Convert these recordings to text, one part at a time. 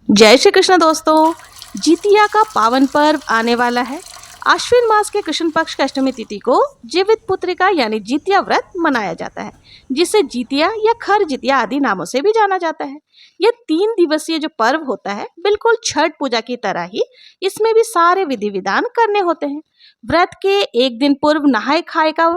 जय श्री कृष्ण दोस्तों। जितिया का पावन पर्व आने वाला है। आश्विन मास के कृष्ण पक्ष की अष्टमी तिथि को जीवित पुत्रिका यानी जितिया व्रत मनाया जाता है, जिसे जितिया या खर जितिया आदि नामों से भी जाना जाता है। यह 3 दिवसीय जो पर्व होता है बिल्कुल छठ पूजा की तरह ही इसमें भी सारे विधि विधान करने होते हैं। व्रत के एक दिन पूर्व नहाय खाए का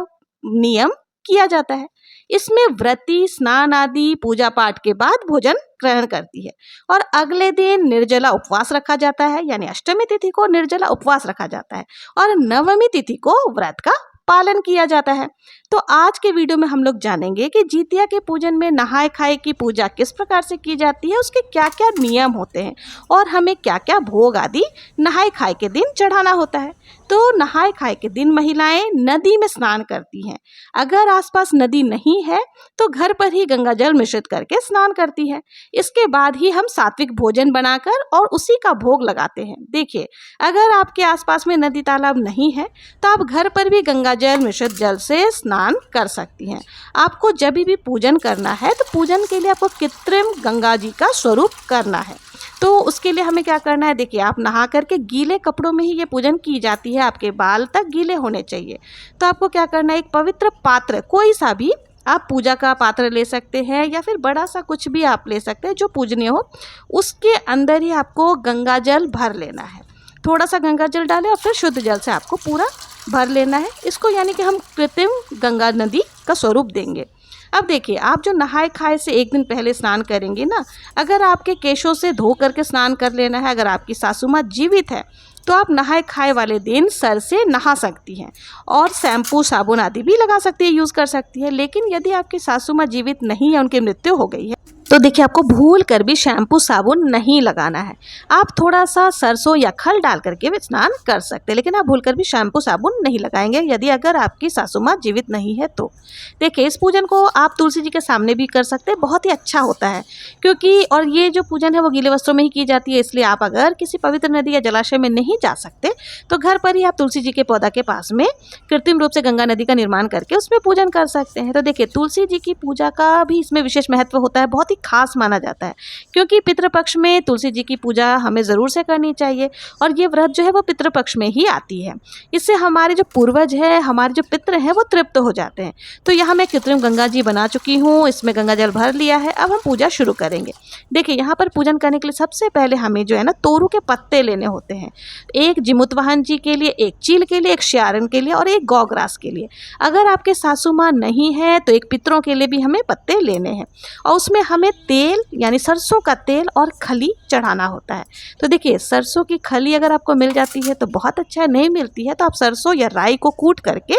नियम किया जाता है। इसमें व्रती स्नान आदि पूजा पाठ के बाद भोजन ग्रहण करती है और अगले दिन निर्जला उपवास रखा जाता है, यानी अष्टमी तिथि को निर्जला उपवास रखा जाता है और नवमी तिथि को व्रत का पालन किया जाता है। तो आज के वीडियो में हम लोग जानेंगे कि जितिया के पूजन में नहाय खाए की पूजा किस प्रकार से की जाती है, उसके क्या क्या नियम होते हैं और हमें क्या क्या भोग आदि नहाय खाए के दिन चढ़ाना होता है। तो नहाय खाए के दिन महिलाएं नदी में स्नान करती हैं। अगर आसपास नदी नहीं है तो घर पर ही गंगा जल मिश्रित करके स्नान करती है। इसके बाद ही हम सात्विक भोजन बनाकर और उसी का भोग लगाते हैं। देखिए, अगर आपके आसपास में नदी तालाब नहीं है तो आप घर पर भी गंगा जल मिश्रित जल से स्नान कर सकती हैं। आपको जब भी पूजन करना है तो पूजन के लिए आपको कृत्रिम गंगा जी का स्वरूप करना है। तो उसके लिए हमें क्या करना है, देखिए, आप नहा करके गीले कपड़ों में ही ये पूजन की जाती है। आपके बाल तक गीले होने चाहिए। तो आपको क्या करना है, एक पवित्र पात्र कोई सा भी आप पूजा का पात्र ले सकते हैं या फिर बड़ा सा कुछ भी आप ले सकते हैं जो पूजनीय हो। उसके अंदर ही आपको गंगा जल भर लेना है। थोड़ा सा गंगा जल डालें और फिर शुद्ध जल से आपको पूरा भर लेना है इसको, यानी कि हम कृत्रिम गंगा नदी का स्वरूप देंगे। अब देखिए, आप जो नहाए खाए से एक दिन पहले स्नान करेंगे ना, अगर आपके केशों से धो करके स्नान कर लेना है, अगर आपकी सासू माँ जीवित है तो आप नहाए खाए वाले दिन सर से नहा सकती हैं और शैम्पू साबुन आदि भी लगा सकती है, यूज़ कर सकती है। लेकिन यदि आपकी सासू माँ जीवित नहीं है, उनकी मृत्यु हो गई है, तो देखिए, आपको भूल कर भी शैम्पू साबुन नहीं लगाना है। आप थोड़ा सा सरसों या खल डाल करके भी स्नान कर सकते हैं, लेकिन आप भूल कर भी शैम्पू साबुन नहीं लगाएंगे यदि अगर आपकी सासू माँ जीवित नहीं है तो। देखिए, इस पूजन को आप तुलसी जी के सामने भी कर सकते हैं, बहुत ही अच्छा होता है क्योंकि और ये जो पूजन है वो गीले वस्त्रों में ही की जाती है। इसलिए आप अगर किसी पवित्र नदी या जलाशय में नहीं जा सकते तो घर पर ही आप तुलसी जी के पौधा के पास में कृत्रिम रूप से गंगा नदी का निर्माण करके उसमें पूजन कर सकते हैं। तो देखिए, तुलसी जी की पूजा का भी इसमें विशेष महत्व होता है, बहुत ही खास माना जाता है क्योंकि पितृपक्ष में तुलसी जी की पूजा हमें ज़रूर से करनी चाहिए और ये व्रत जो है वो पितृपक्ष में ही आती है। इससे हमारे जो पूर्वज है, हमारे जो पितृ हैं, वो तृप्त हो जाते हैं। तो यहाँ मैं कृत्रिम गंगा जी बना चुकी हूँ, इसमें गंगा जल भर लिया है। अब हम पूजा शुरू करेंगे। देखिए, यहाँ पर पूजन करने के लिए सबसे पहले हमें जो है ना तोरू के पत्ते लेने होते हैं। एक जिमुतवाहन जी के लिए, एक चील के लिए, एक श्यारन के लिए और एक गौग्रास के लिए। अगर आपके सासू माँ नहीं है तो एक पितरों के लिए भी हमें पत्ते लेने हैं और उसमें हमें तेल यानी सरसों का तेल और खली चढ़ाना होता है। तो देखिए, सरसों की खली अगर आपको मिल जाती है तो बहुत अच्छा है, नहीं मिलती है तो आप सरसों या राई को कूट करके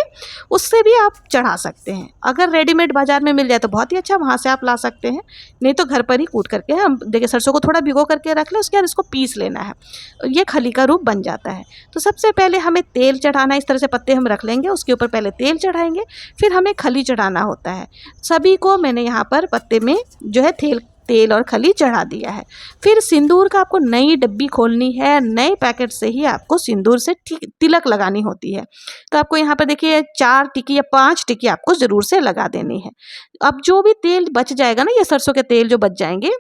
उससे भी आप चढ़ा सकते हैं। अगर रेडीमेड बाजार में मिल जाए तो बहुत ही अच्छा, वहाँ से आप ला सकते हैं। नहीं तो घर पर ही कूट करके हम देखिए सरसों को थोड़ा भिगो करके रख लें, उसके बाद इसको पीस लेना है, ये खली का रूप बन जाता है। तो सबसे पहले हमें तेल चढ़ाना है। इस तरह से पत्ते हम रख लेंगे, उसके ऊपर पहले तेल चढ़ाएंगे, फिर हमें खली चढ़ाना होता है। सभी को मैंने यहाँ पर पत्ते में जो है तेल और खली चढ़ा दिया है। फिर सिंदूर का आपको नई डब्बी खोलनी है, नए पैकेट से ही आपको सिंदूर से तिलक लगानी होती है। तो आपको यहाँ पर देखिए 4 टिकी या 5 टिकी आपको ज़रूर से लगा देनी है। अब जो भी तेल बच जाएगा ना, ये सरसों के तेल जो बच जाएंगे,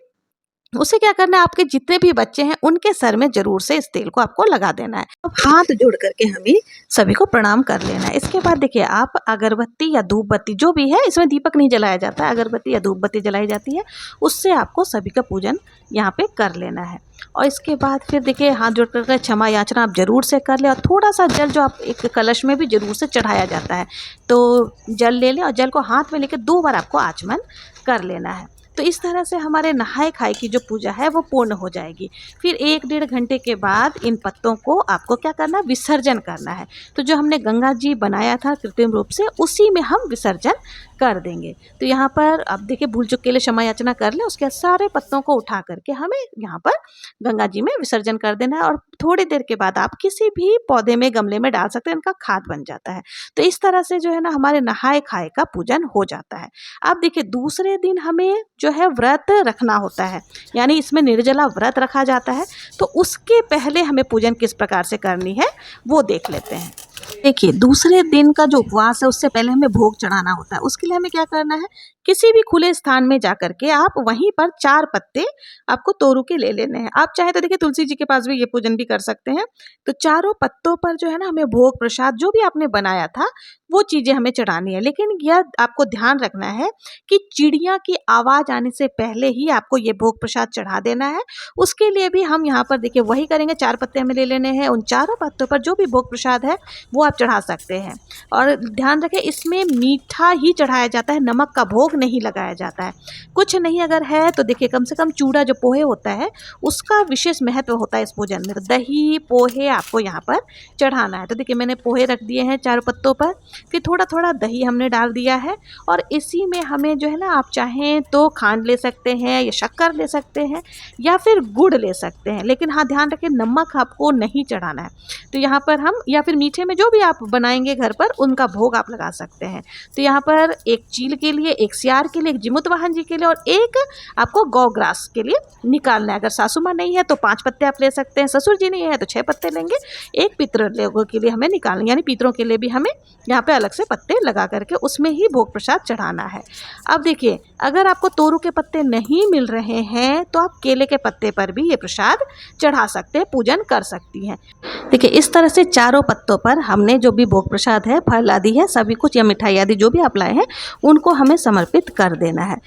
उसे क्या करना है, आपके जितने भी बच्चे हैं उनके सर में जरूर से इस तेल को आपको लगा देना है। अब हाथ जोड़ करके हमें सभी को प्रणाम कर लेना है। इसके बाद देखिए, आप अगरबत्ती या धूप बत्ती जो भी है, इसमें दीपक नहीं जलाया जाता है, अगरबत्ती या धूप बत्ती जलाई जाती है, उससे आपको सभी का पूजन यहाँ पे कर लेना है। और इसके बाद फिर देखिए, हाथ जोड़ करके क्षमा याचना आप जरूर से कर ले और थोड़ा सा जल जो आप एक कलश में भी जरूर से चढ़ाया जाता है, तो जल ले लें और जल को हाथ में लेकर 2 बार आपको आचमन कर लेना है। तो इस तरह से हमारे नहाए खाए की जो पूजा है वो पूर्ण हो जाएगी। फिर 1-1.5 घंटे के बाद इन पत्तों को आपको क्या करना है, विसर्जन करना है। तो जो हमने गंगा जी बनाया था कृत्रिम रूप से, उसी में हम विसर्जन कर देंगे। तो यहाँ पर अब देखिए, भूल चूक के लिए क्षमा याचना कर लें, उसके सारे पत्तों को उठा करके हमें यहाँ पर गंगा जी में विसर्जन कर देना है और थोड़ी देर के बाद आप किसी भी पौधे में, गमले में डाल सकते हैं, इनका खाद बन जाता है। तो इस तरह से जो है ना हमारे नहाए खाए का पूजन हो जाता है। अब देखिए, दूसरे दिन हमें जो है व्रत रखना होता है, यानी इसमें निर्जला व्रत रखा जाता है। तो उसके पहले हमें पूजन किस प्रकार से करनी है वो देख लेते हैं। देखिए, दूसरे दिन का जो उपवास है उससे पहले हमें भोग चढ़ाना होता है। उसके लिए हमें क्या करना है, किसी भी खुले स्थान में जाकर के आप वहीं पर 4 पत्ते आपको तोड़ू के ले लेने हैं। आप चाहे तो देखिए तुलसी जी के पास भी ये पूजन भी कर सकते हैं। तो चारों पत्तों पर जो है ना हमें भोग प्रसाद जो भी आपने बनाया था वो चीज़ें हमें चढ़ानी है। लेकिन यह आपको ध्यान रखना है कि चिड़िया की आवाज़ आने से पहले ही आपको ये भोग प्रसाद चढ़ा देना है। उसके लिए भी हम यहाँ पर देखिए वही करेंगे, 4 पत्ते हमें ले लेने हैं। उन चारों पत्तों पर जो भी भोग प्रसाद है वो आप चढ़ा सकते हैं। और ध्यान रखें इसमें मीठा ही चढ़ाया जाता है, नमक का भोग नहीं लगाया जाता है। कुछ नहीं अगर है तो देखिए कम से कम चूड़ा जो पोहे होता है उसका विशेष महत्व होता है इस पूजन में। तो दही पोहे आपको यहाँ पर चढ़ाना है। तो देखिए मैंने पोहे रख दिए हैं चारों पत्तों पर, फिर थोड़ा थोड़ा दही हमने डाल दिया है और इसी में हमें जो है ना आप चाहें तो खांड ले सकते हैं या शक्कर ले सकते हैं या फिर गुड़ ले सकते हैं। लेकिन हाँ ध्यान रखें नमक आपको नहीं चढ़ाना है। तो यहाँ पर हम या फिर मीठे में जो भी आप बनाएंगे घर पर उनका भोग आप लगा सकते हैं। तो यहाँ पर एक चील के लिए, एक सियार के लिए, एक जिमुत वाहन जी के लिए और एक आपको गौग्रास के लिए निकालना है। अगर सासू माँ नहीं है तो 5 पत्ते आप ले सकते हैं, ससुर जी नहीं है तो 6 पत्ते लेंगे। एक पितृ लोगों के लिए हमें निकालना, यानी पितरों के लिए भी हमें यहाँ पे अलग से पत्ते लगा करके उसमें ही भोग प्रसाद चढ़ाना है। अब देखिए अगर आपको तोरू के पत्ते नहीं मिल रहे हैं तो आप केले के पत्ते पर भी ये प्रसाद चढ़ा सकते हैं, पूजन कर सकती हैं। देखिए इस तरह से चारों पत्तों पर हमने जो भी भोग प्रसाद है, फल आदि है, सभी कुछ या मिठाई आदि जो भी आप लाए हैं उनको हमें समर्पित कर देना है।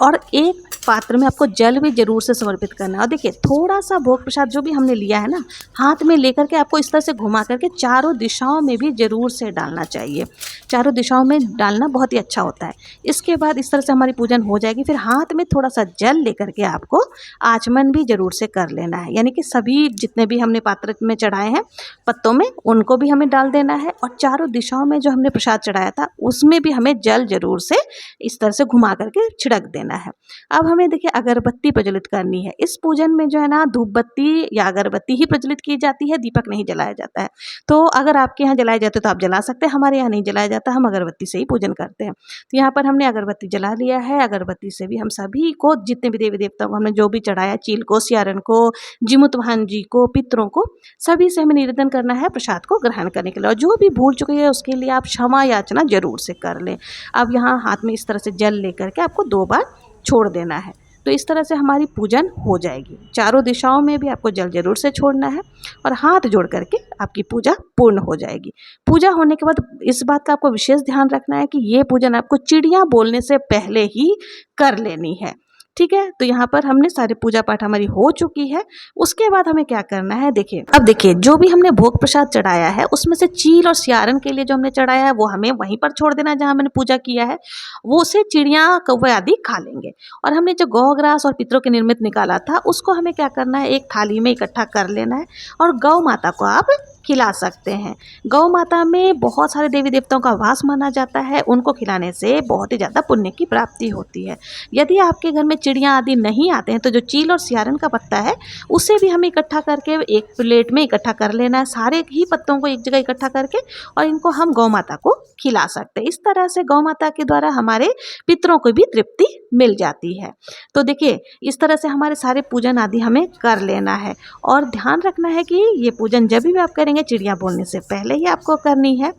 और एक पात्र में आपको जल भी जरूर से समर्पित करना है। और देखिए थोड़ा सा भोग प्रसाद जो भी हमने लिया है ना हाथ में लेकर के आपको इस तरह से घुमा करके चारों दिशाओं में भी जरूर से डालना चाहिए। चारों दिशाओं में डालना बहुत ही अच्छा होता है। इसके बाद इस तरह से हमारी पूजन हो जाएगी। फिर हाथ में थोड़ा सा जल लेकर के आपको आचमन भी जरूर से कर लेना है, यानी कि सभी जितने भी हमने पात्र में चढ़ाए हैं पत्तों में उनको भी हमें डाल देना है। और चारों दिशाओं में जो हमने प्रसाद चढ़ाया था उसमें भी हमें जल जरूर से इस तरह से घुमा करके छिड़क देना है। अब हमें देखिए अगरबत्ती प्रज्वलित करनी है। इस पूजन में जो है ना धूप बत्ती या अगरबत्ती ही प्रज्वलित की जाती है, दीपक नहीं जलाया जाता है। तो अगर आपके यहाँ जलाए जाते तो आप जला सकते हैं, हमारे यहाँ नहीं जलाया जाता, हम अगरबत्ती से ही पूजन करते हैं। तो यहाँ पर हमने अगरबत्ती जला लिया है। अगरबत्ती से भी हम सभी को जितने भी देवी देवताओं को हमने जो भी चढ़ाया, चील को, सियारन को, जिमुत वाहन जी को, पितरों को, सभी से हमें निवेदन करना है प्रसाद को ग्रहण करने के लिए। और जो भी भूल चुके हैं उसके लिए आप क्षमा याचना जरूर से कर लें। अब यहाँ हाथ में इस तरह से जल लेकर के आपको 2 बार छोड़ देना है। तो इस तरह से हमारी पूजन हो जाएगी। चारों दिशाओं में भी आपको जल जरूर से छोड़ना है और हाथ जोड़ करके आपकी पूजा पूर्ण हो जाएगी। पूजा होने के बाद इस बात का आपको विशेष ध्यान रखना है कि ये पूजन आपको चिड़िया बोलने से पहले ही कर लेनी है। ठीक है, तो यहाँ पर हमने सारी पूजा पाठ हमारी हो चुकी है। उसके बाद हमें क्या करना है, देखिए अब देखिए जो भी हमने भोग प्रसाद चढ़ाया है उसमें से चील और सियारन के लिए जो हमने चढ़ाया है वो हमें वहीं पर छोड़ देना है जहाँ मैंने पूजा किया है। वो उसे चिड़िया कौवे आदि खा लेंगे। और हमने जो गौग्रास और पितरों के निर्मित निकाला था उसको हमें क्या करना है, एक थाली में इकट्ठा कर लेना है और गौ माता को आप खिला सकते हैं। गौ माता में बहुत सारे देवी देवताओं का वास माना जाता है, उनको खिलाने से बहुत ही ज़्यादा पुण्य की प्राप्ति होती है। यदि आपके घर में चिड़िया आदि नहीं आते हैं तो जो चील और सियारन का पत्ता है उसे भी हमें इकट्ठा करके एक प्लेट में इकट्ठा कर लेना है, सारे ही पत्तों को एक जगह इकट्ठा करके, और इनको हम गौ माता को खिला सकते हैं। इस तरह से गौ माता के द्वारा हमारे पितरों को भी तृप्ति मिल जाती है। तो देखिए इस तरह से हमारे सारे पूजन आदि हमें कर लेना है। और ध्यान रखना है कि ये पूजन जब भी आप करेंगे चिड़िया बोलने से पहले ही आपको करनी है।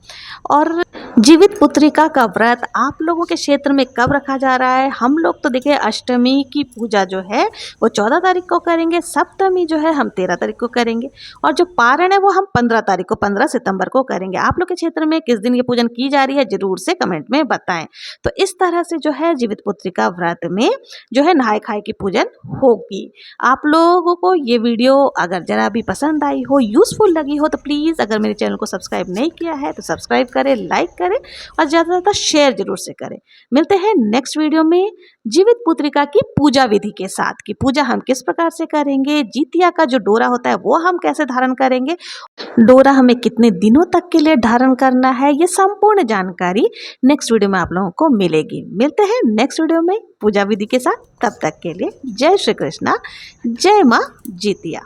और जीवित पुत्रिका का व्रत आप लोगों के क्षेत्र में कब रखा जा रहा है? हम लोग तो देखिए अष्टमी की पूजा जो है वो 14 तारीख को करेंगे, सप्तमी जो है हम 13 तारीख को करेंगे और जो पारण है वो हम 15 तारीख को, 15 सितंबर को करेंगे। आप लोग के क्षेत्र में किस दिन ये पूजन की जा रही है जरूर से कमेंट में बताएं। तो इस तरह से जो है जीवित पुत्रिका व्रत में जो है नहाय खाए की पूजन होगी। आप लोगों को ये वीडियो अगर जरा भी पसंद आई हो, यूजफुल लगी हो तो प्लीज़ अगर मेरे चैनल को सब्सक्राइब नहीं किया है तो सब्सक्राइब करें, लाइक करें और ज़्यादा से ज़्यादा शेयर जरूर से करें। मिलते हैं नेक्स्ट वीडियो में जीवित पुत्रिका की पूजा विधि के साथ कि पूजा हम किस प्रकार से करेंगे, जितिया का जो डोरा होता है वो हम कैसे धारण करेंगे, डोरा हमें कितने दिनों तक के लिए धारण करना है, ये संपूर्ण जानकारी नेक्स्ट वीडियो में आप लोगों को मिलेगी। मिलते हैं नेक्स्ट वीडियो में पूजा विधि के साथ। तब तक के लिए जय श्री कृष्णा, जय माँ जितिया।